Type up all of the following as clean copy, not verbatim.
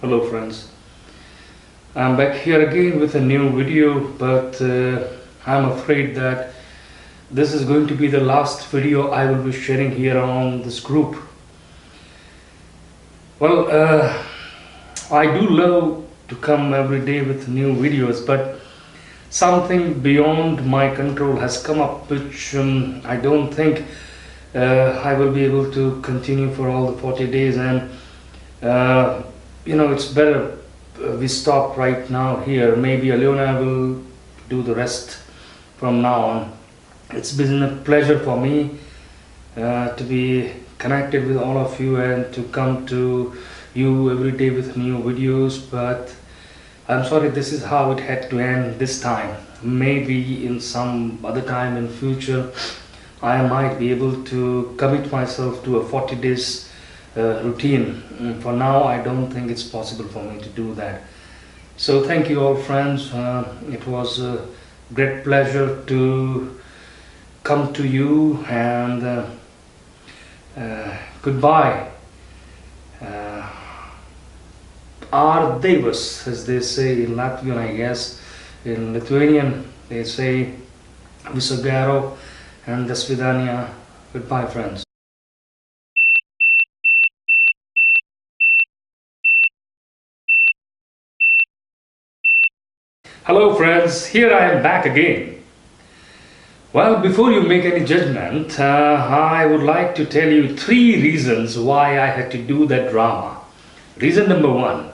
Hello friends, I'm back here again with a new video, but I'm afraid that this is going to be the last video I will be sharing here on this group. Well, I do love to come every day with new videos, but something beyond my control has come up, which I don't think I will be able to continue for all the 40 days, and it's better we stop right now here. Maybe Aliona will do the rest from now on. It's been a pleasure for me to be connected with all of you and to come to you every day with new videos, but I'm sorry this is how it had to end this time. Maybe in some other time in future I might be able to commit myself to a 40 days routine. For now I don't think it's possible for me to do that. So thank you all friends. It was a great pleasure to come to you, and goodbye. Ar Dievas, as they say in Latvian, I guess. In Lithuanian they say Viso gero and Do svidaniya. Goodbye friends. Hello friends, here I am back again. Well, before you make any judgment, I would like to tell you 3 reasons why I had to do that drama. Reason number 1,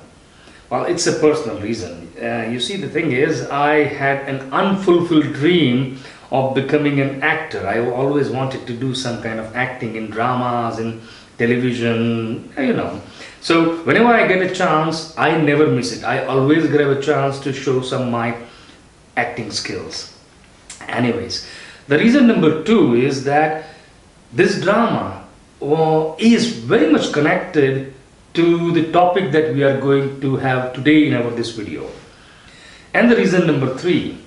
well, it's a personal reason. You see, the thing is, I had an unfulfilled dream of becoming an actor. I always wanted to do some kind of acting in dramas, in television. So whenever I get a chance, I never miss it. I always grab a chance to show some of my acting skills. Anyways, the reason number 2 is that this drama is very much connected to the topic that we are going to have today in this video. And the reason number 3,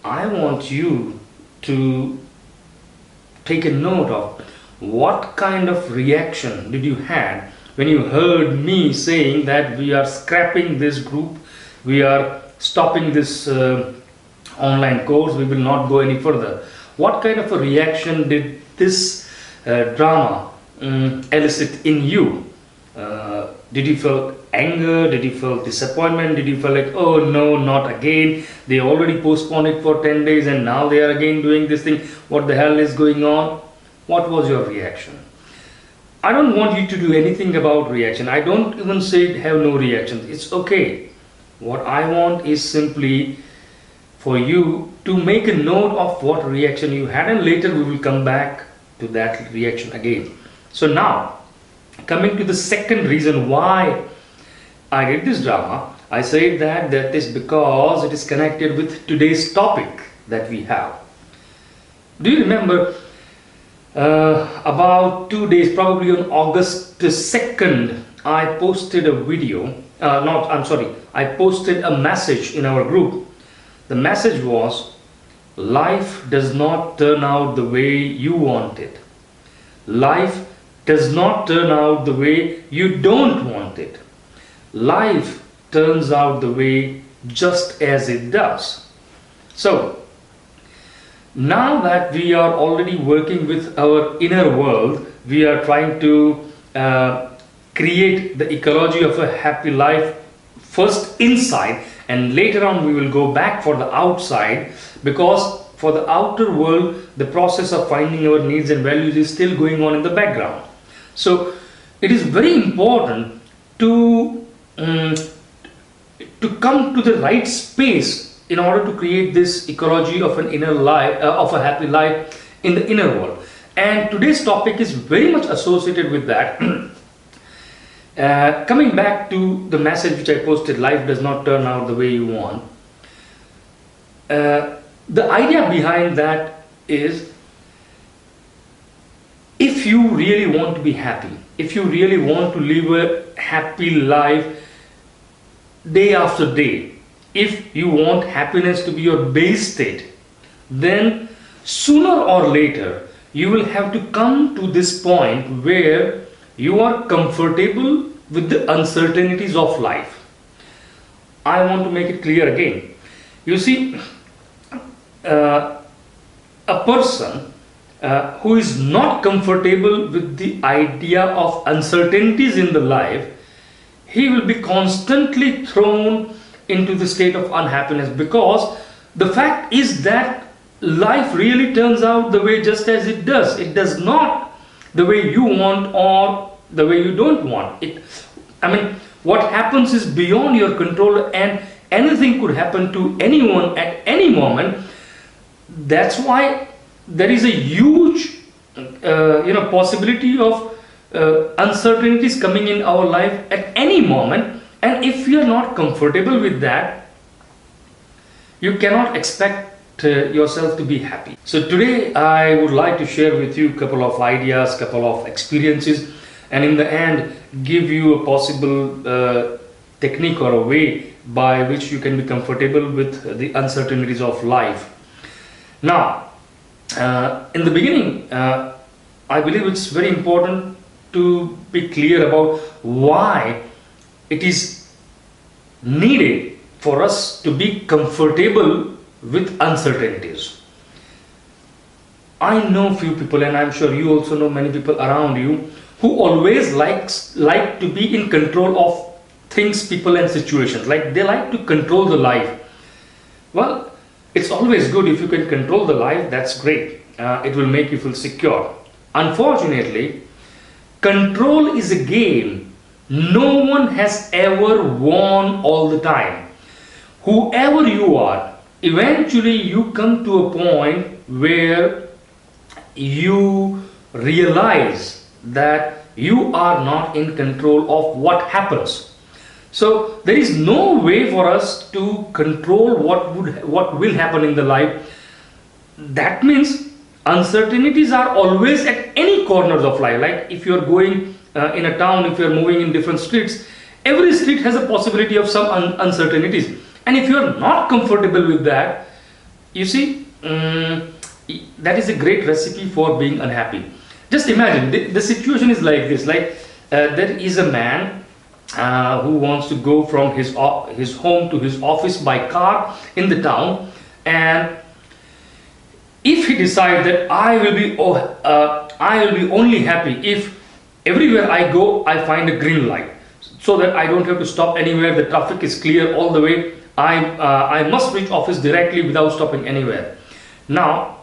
I want you to take a note of what kind of reaction did you had when you heard me saying that we are scrapping this group, we are stopping this online course, we will not go any further. What kind of a reaction did this drama elicit in you? Did you feel anger? Did you feel disappointment? Did you feel like, oh no, not again, they already postponed it for 10 days and now they are again doing this thing, what the hell is going on? What was your reaction? I don't want you to do anything about reaction. I don't even say have no reaction. It's okay. What I want is simply for you to make a note of what reaction you had, and later we will come back to that reaction again. So now, coming to the second reason why I did this drama, I say that is because it is connected with today's topic that we have. Do you remember about 2 days, probably on August 2nd, I posted a video, I posted a message in our group. The message was, life does not turn out the way you want it. Life does not turn out the way you don't want it. Life turns out the way just as it does. So, now that we are already working with our inner world, we are trying to create the ecology of a happy life first inside, and later on we will go back for the outside, because for the outer world the process of finding our needs and values is still going on in the background. So it is very important to come to the right space in order to create this ecology of an inner life, of a happy life in the inner world. And today's topic is very much associated with that. Coming back to the message which I posted, life does not turn out the way you want. The idea behind that is, if you really want to be happy, if you really want to live a happy life day after day, if you want happiness to be your base state, then sooner or later you will have to come to this point where you are comfortable with the uncertainties of life. I want to make it clear again. You see, uh, a person who is not comfortable with the idea of uncertainties in the life, he will be constantly thrown into the state of unhappiness, because the fact is that life really turns out the way just as it does. It does not the way you want or the way you don't want it. I mean, what happens is beyond your control, and anything could happen to anyone at any moment. That's why there is a huge possibility of uncertainties coming in our life at any moment, and if you are not comfortable with that, you cannot expect yourself to be happy. So today I would like to share with you a couple of ideas, couple of experiences, and in the end give you a possible technique or a way by which you can be comfortable with the uncertainties of life. Now, in the beginning, I believe it's very important to be clear about why it is needed for us to be comfortable with uncertainties. I know few people, and I'm sure you also know many people around you, who always like to be in control of things, people and situations. Like they like to control the life. Well, it's always good if you can control the life, that's great. It will make you feel secure. Unfortunately, control is a game no one has ever won all the time. Whoever you are, eventually you come to a point where you realize that you are not in control of what happens. So there is no way for us to control what will happen in the life. That means uncertainties are always at any corners of life. Like if you are going in a town, if you are moving in different streets, every street has a possibility of some uncertainties. And if you are not comfortable with that, you see, that is a great recipe for being unhappy. Just imagine the situation is like this. Like there is a man who wants to go from his home to his office by car in the town, and if he decides that I will be only happy if everywhere I go I find a green light, so that I don't have to stop anywhere, the traffic is clear all the way, I must reach office directly without stopping anywhere. Now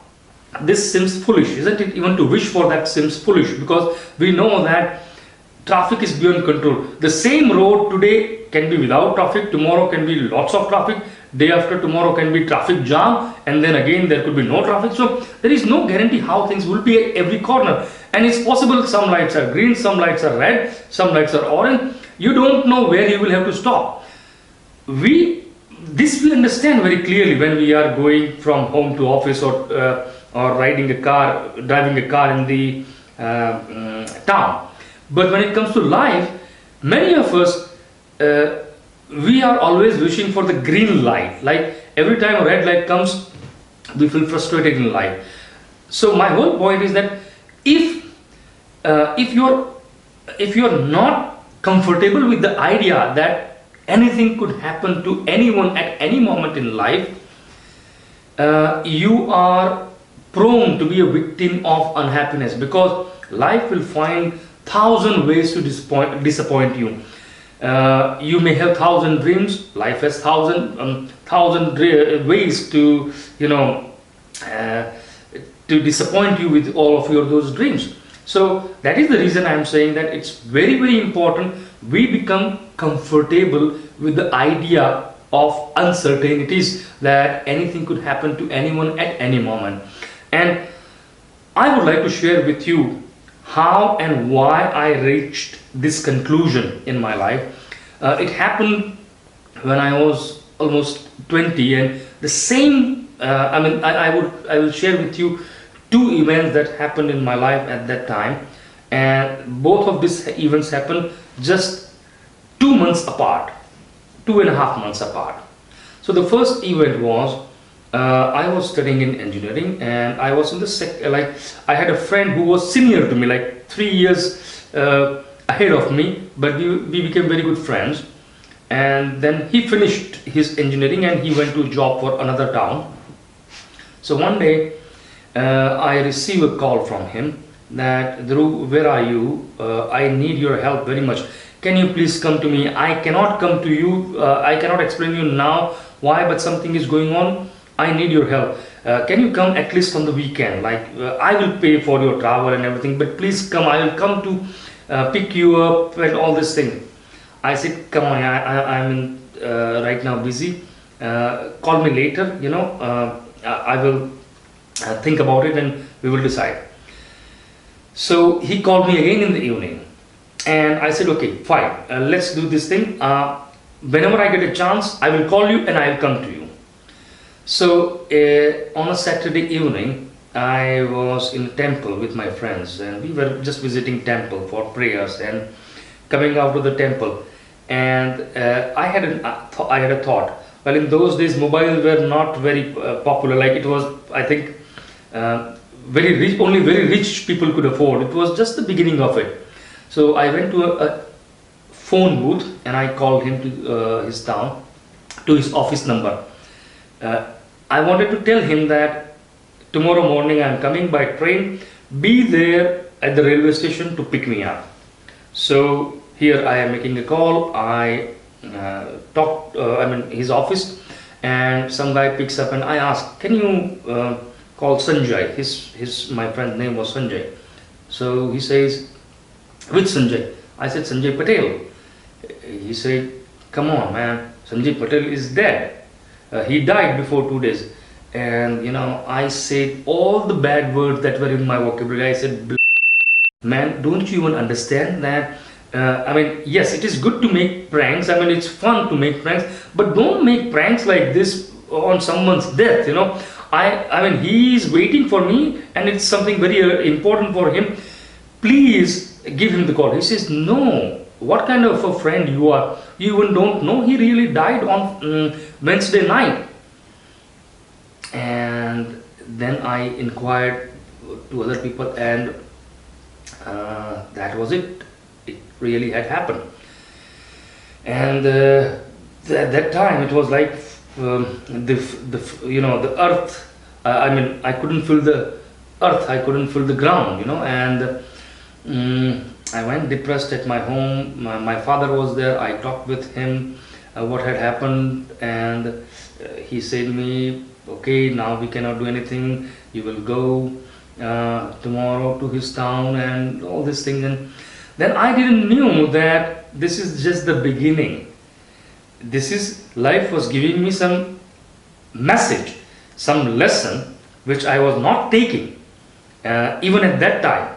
this seems foolish, isn't it? Even to wish for that seems foolish, because we know that traffic is beyond control. The same road today can be without traffic, tomorrow can be lots of traffic, day after tomorrow can be traffic jam, and then again there could be no traffic. So there is no guarantee how things will be at every corner, and it's possible some lights are green, some lights are red, some lights are orange. You don't know where you will have to stop. We understand very clearly when we are going from home to office, or driving a car in the town. But when it comes to life, many of us, we are always wishing for the green light. Like every time a red light comes, we feel frustrated in life. So my whole point is that if you're not comfortable with the idea that anything could happen to anyone at any moment in life, you are prone to be a victim of unhappiness, because life will find thousand ways to disappoint you. You may have thousand dreams, life has thousand ways to to disappoint you with all of those dreams. So that is the reason I am saying that it's very, very important we become comfortable with the idea of uncertainties, that anything could happen to anyone at any moment. And I would like to share with you how and why I reached this conclusion in my life. It happened when I was almost 20, and the same I will share with you two events that happened in my life at that time, and both of these events happened just 2 months apart, 2.5 months apart. So the first event was, I was studying in engineering, and I was in the I had a friend who was senior to me, like 3 years ahead of me, but we became very good friends. And then he finished his engineering and he went to job for another town. So one day I received a call from him that, Dhruv, where are you? I need your help very much. Can you please come to me? I cannot come to you. I cannot explain you now why, but something is going on. I need your help. Can you come at least on the weekend? Like I will pay for your travel and everything, but please come. I will come to pick you up and all this thing. I said, come on, I'm right now busy. Call me later. I will think about it and we will decide. So he called me again in the evening, and I said, okay, fine, let's do this thing. Whenever I get a chance, I will call you and I will come to you. So on a Saturday evening, I was in a temple with my friends, and we were just visiting temple for prayers and coming out of the temple. And I had a thought. Well, in those days, mobiles were not very popular. Like it was, I think, very rich. Only very rich people could afford. It was just the beginning of it. So I went to a phone booth and I called him to his town, to his office number. I wanted to tell him that tomorrow morning I am coming by train. Be there at the railway station to pick me up. So here I am making a call. I talked, his office, and some guy picks up and I ask, can you call Sanjay? My friend's name was Sanjay. So he says, which Sanjay? I said, Sanjay Patel. He said, come on man, Sanjay Patel is dead. He died before 2 days. And I said all the bad words that were in my vocabulary. I said, man, don't you even understand that? Yes, it is good to make pranks. It's fun to make pranks, but don't make pranks like this on someone's death. He is waiting for me, and it's something very important for him. Please give him the call. He says, no. What kind of a friend you are? You even don't know he really died on Wednesday night. And then I inquired to other people, and that was it. It really had happened. And at that time, it was like the earth. I couldn't feel the earth. I couldn't feel the ground. And I went depressed at my home. My father was there. I talked with him what had happened, and he said to me, okay, now we cannot do anything. You will go tomorrow to his town and all these things. And then I didn't knew that this is just the beginning. Life was giving me some message, some lesson which I was not taking even at that time.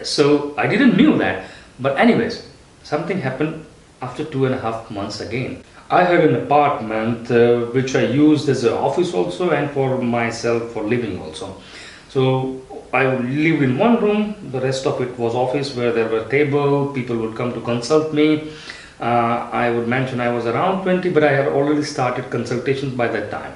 So I didn't knew that. But anyways, something happened after 2.5 months again. I had an apartment which I used as an office also, and for myself for living also. So I lived in one room, the rest of it was office where there were table, people would come to consult me. I would mention I was around 20, but I had already started consultations by that time.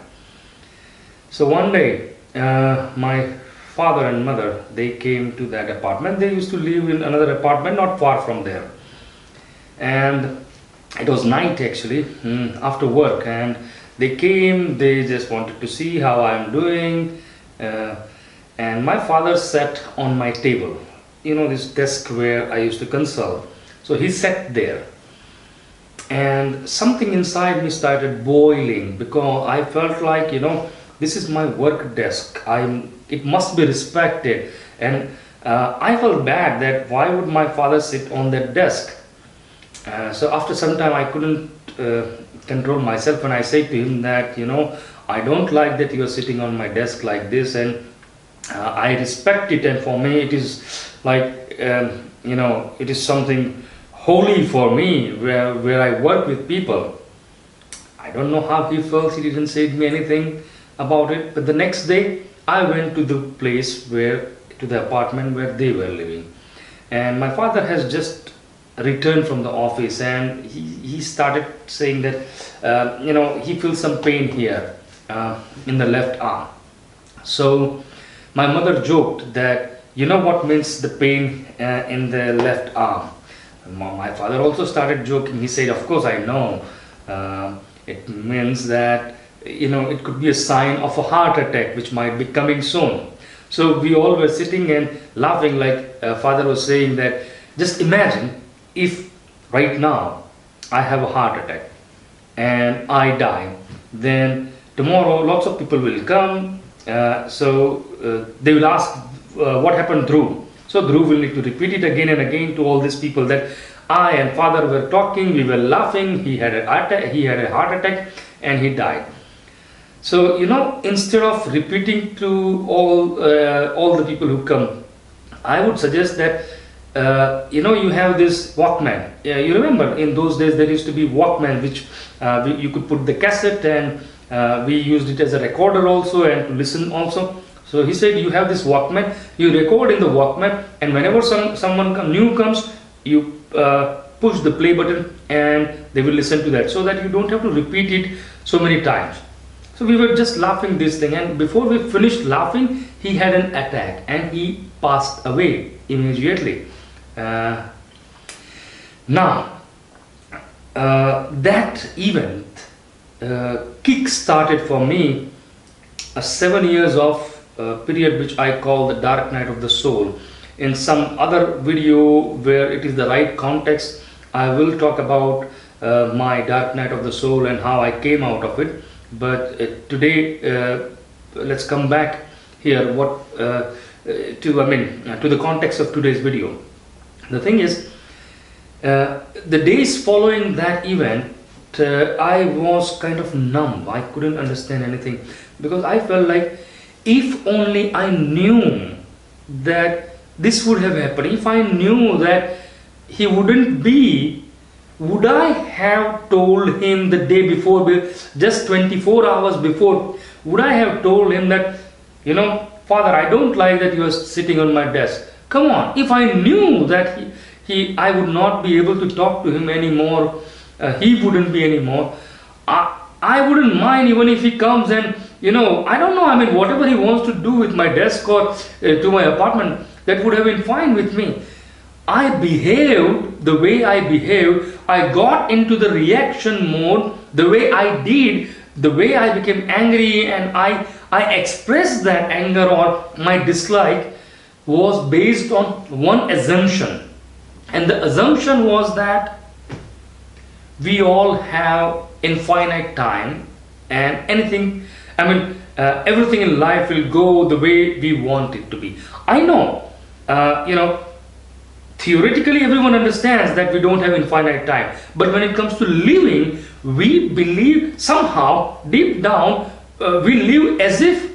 So one day, my father and mother, they came to that apartment. They used to live in another apartment not far from there. And it was night actually, after work, and they came, they just wanted to see how I'm doing. And my father sat on my table, this desk where I used to consult. So he sat there, and something inside me started boiling, because I felt like, this is my work desk. It must be respected. And I felt bad that why would my father sit on that desk? So after some time I couldn't control myself, and I said to him that, I don't like that you are sitting on my desk like this, and I respect it, and for me it is like, it is something holy for me where I work with people. I don't know how he felt. He didn't say to me anything about it. But the next day I went to the place to the apartment where they were living, and my father has just returned from the office, and he started saying that he feels some pain here in the left arm. So my mother joked that, what means the pain in the left arm? My father also started joking. He said, of course I know. It means that, it could be a sign of a heart attack which might be coming soon. So we all were sitting and laughing, like father was saying that, just imagine if right now I have a heart attack and I die, then tomorrow lots of people will come. They will ask, what happened, Dhruv? So Dhruv will need to repeat it again and again to all these people that I and father were talking, we were laughing, he had a heart attack and he died. So, instead of repeating to all the people who come, I would suggest that, you have this Walkman. You remember in those days there used to be Walkman, which you could put the cassette, and we used it as a recorder also and to listen also. So he said, you have this Walkman, you record in the Walkman, and whenever someone new comes, you push the play button and they will listen to that, so that you don't have to repeat it so many times. So we were just laughing this thing, and before we finished laughing, he had an attack and he passed away immediately. Now, that event kick-started for me a 7 years of period which I call the dark night of the soul. In some other video where it is the right context, I will talk about my dark night of the soul and how I came out of it. But today, let's come back here to the context of today's video. The thing is, the days following that event, I was kind of numb. I couldn't understand anything, because I felt like, if only I knew that this would have happened, if I knew that he wouldn't be, would I have told him the day before, just 24 hours before, would I have told him that, Father, I don't like that you are sitting on my desk. Come on, if I knew that I would not be able to talk to him anymore, he wouldn't be anymore, I wouldn't mind even if he comes and, I don't know, whatever he wants to do with my desk or to my apartment, that would have been fine with me. I behaved the way I behaved. I got into the reaction mode the way I did, the way I became angry, and I expressed that anger or my dislike was based on one assumption. And the assumption was that we all have infinite time, and everything in life will go the way we want it to be. I know, theoretically everyone understands that we don't have infinite time, but when it comes to living, we believe somehow deep down, we live as if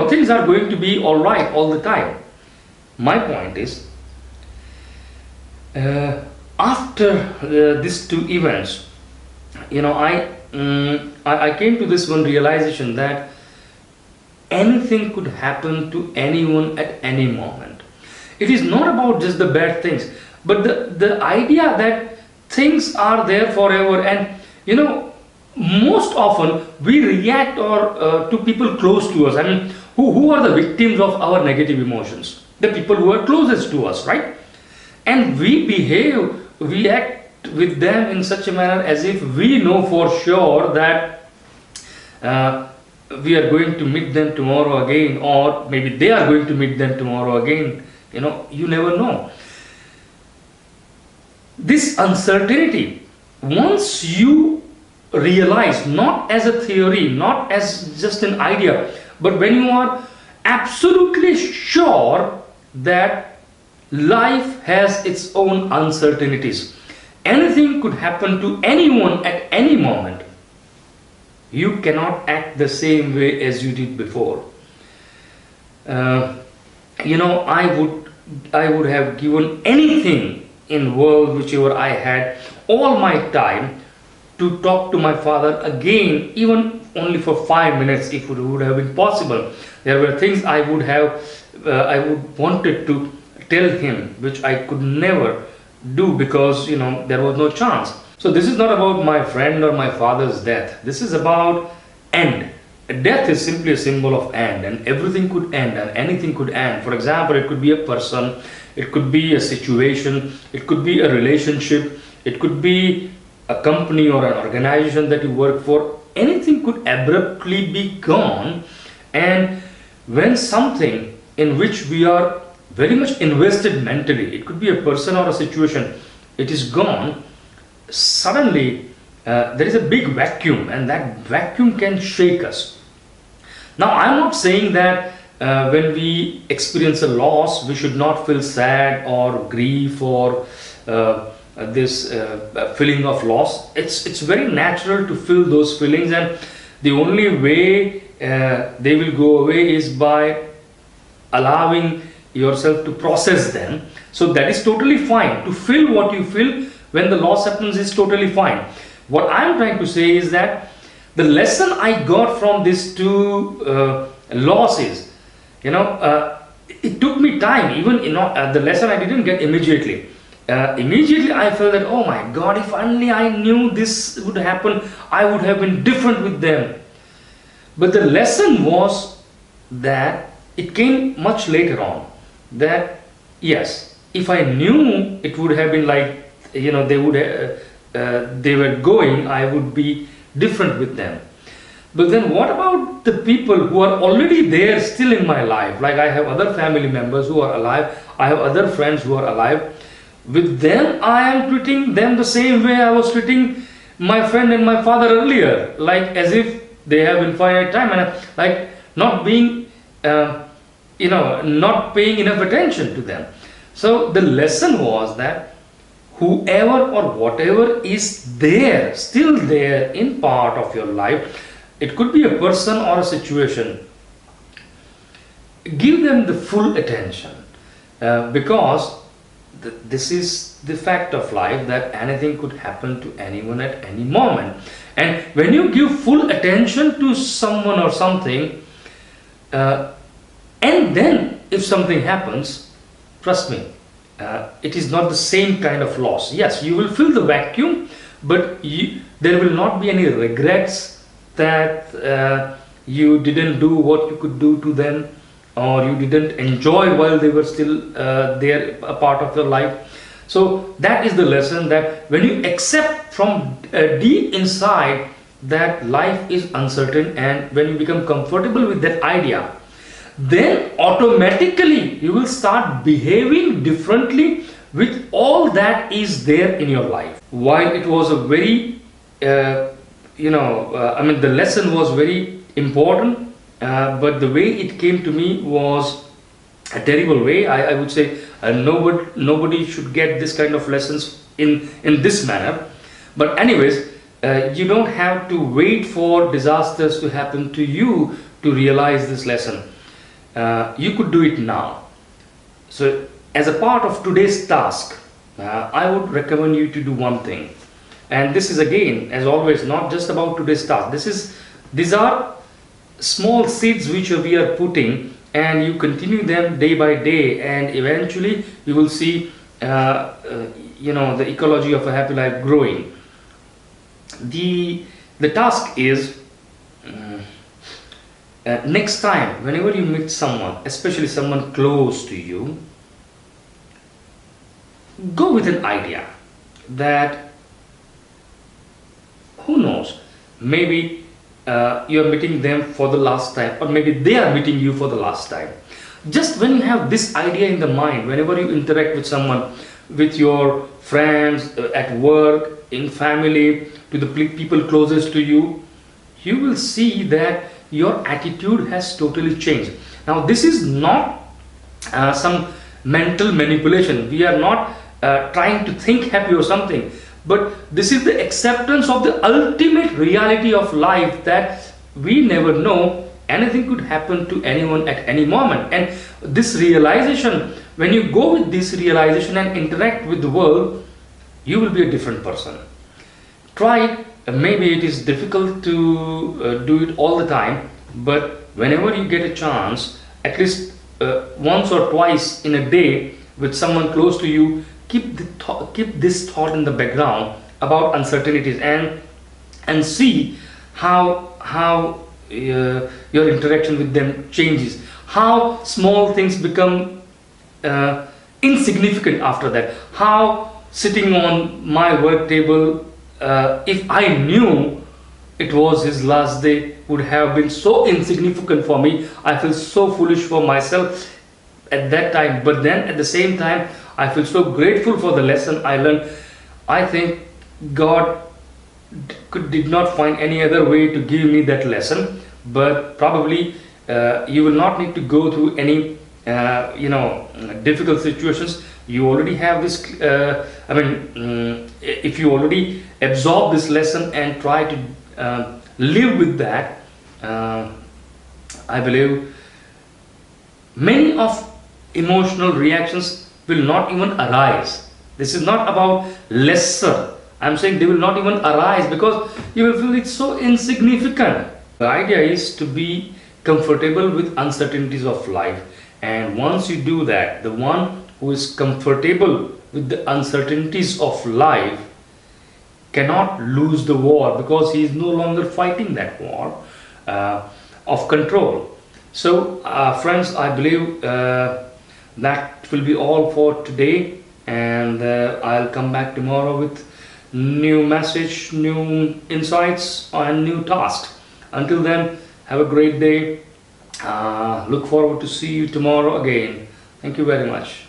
things are going to be all right all the time. My point is, after these two events, I came to this one realization that anything could happen to anyone at any moment. It is not about just the bad things, but the idea that things are there forever. And most often we react to people close to us. Who are the victims of our negative emotions? The people who are closest to us, right? And we act with them in such a manner as if we know for sure that we are going to meet them tomorrow again, or maybe they are going to meet them tomorrow again. You never know. This uncertainty, once you realize, not as a theory, not as just an idea, but when you are absolutely sure that life has its own uncertainties, anything could happen to anyone at any moment, you cannot act the same way as you did before. I would have given anything in world, whichever I had, all my time to talk to my father again, even only for 5 minutes, if it would have been possible. There were things I would wanted to tell him, which I could never do because there was no chance. So this is not about my friend or my father's death. This is about end. death is simply a symbol of end, and everything could end and anything could end. For example, it could be a person, it could be a situation, it could be a relationship, it could be a company or an organization that you work for. Anything could abruptly be gone. And when something in which we are very much invested mentally, it could be a person or a situation, it is gone, suddenly there is a big vacuum, and that vacuum can shake us. Now, I'm not saying that when we experience a loss, we should not feel sad or grief or this feeling of loss. It's very natural to feel those feelings, and the only way they will go away is by allowing yourself to process them. So that is totally fine. To feel what you feel when the loss happens is totally fine. What I'm trying to say is that the lesson I got from these two losses, it took me time. Even the lesson I didn't get immediately. Immediately I felt that, oh my God, if only I knew this would happen, I would have been different with them. But the lesson was that it came much later on. That yes, if I knew it would have been like, they were going, I would be different with them. But then what about the people who are already there still in my life? Like, I have other family members who are alive, I have other friends who are alive. With them, I am treating them the same way I was treating my friend and my father earlier, like as if they have infinite time, and like not being not paying enough attention to them. So the lesson was that whoever or whatever is there, still there in part of your life, it could be a person or a situation, give them the full attention, because this is the fact of life, that anything could happen to anyone at any moment. And when you give full attention to someone or something, and then if something happens, trust me, it is not the same kind of loss. Yes, you will fill the vacuum, but there will not be any regrets that you didn't do what you could do to them, or you didn't enjoy while they were still there, a part of your life. So that is the lesson, that when you accept from deep inside that life is uncertain, and when you become comfortable with that idea, then automatically you will start behaving differently with all that is there in your life. While it was a very, the lesson was very important, but the way it came to me was a terrible way. I would say nobody should get this kind of lessons in this manner. But anyways, you don't have to wait for disasters to happen to you to realize this lesson. You could do it now. So as a part of today's task, I would recommend you to do one thing. And this is, again, as always, not just about today's task. These are small seeds which we are putting, and you continue them day by day, and eventually you will see the ecology of a happy life growing. The task is, next time whenever you meet someone, especially someone close to you, go with an idea that, who knows, maybe you are meeting them for the last time, or maybe they are meeting you for the last time. Just when you have this idea in the mind, whenever you interact with someone, with your friends, at work, in family, to the people closest to you, you will see that your attitude has totally changed. Now, this is not some mental manipulation. We are not trying to think happy or something, but this is the acceptance of the ultimate reality of life, that we never know, anything could happen to anyone at any moment. And this realization, when you go with this realization and interact with the world, you will be a different person. Try it. Maybe it is difficult to do it all the time, but whenever you get a chance, at least once or twice in a day with someone close to you, keep this thought in the background about uncertainties, and see how your interaction with them changes, how small things become insignificant after that, how sitting on my work table, if I knew it was his last day, would have been so insignificant for me. I feel so foolish for myself at that time, but then at the same time I feel so grateful for the lesson I learned. I think God did not find any other way to give me that lesson, but probably you will not need to go through any difficult situations. You already have this if you already absorb this lesson and try to live with that, I believe many of emotional reactions will not even arise. This is not about lesser. I'm saying they will not even arise because you will feel it's so insignificant. The idea is to be comfortable with uncertainties of life, and once you do that, the one who is comfortable with the uncertainties of life cannot lose the war, because he is no longer fighting that war of control. So friends, I believe that will be all for today, and I'll come back tomorrow with new message, new insights and new tasks. Until then, have a great day. Look forward to see you tomorrow again. Thank you very much.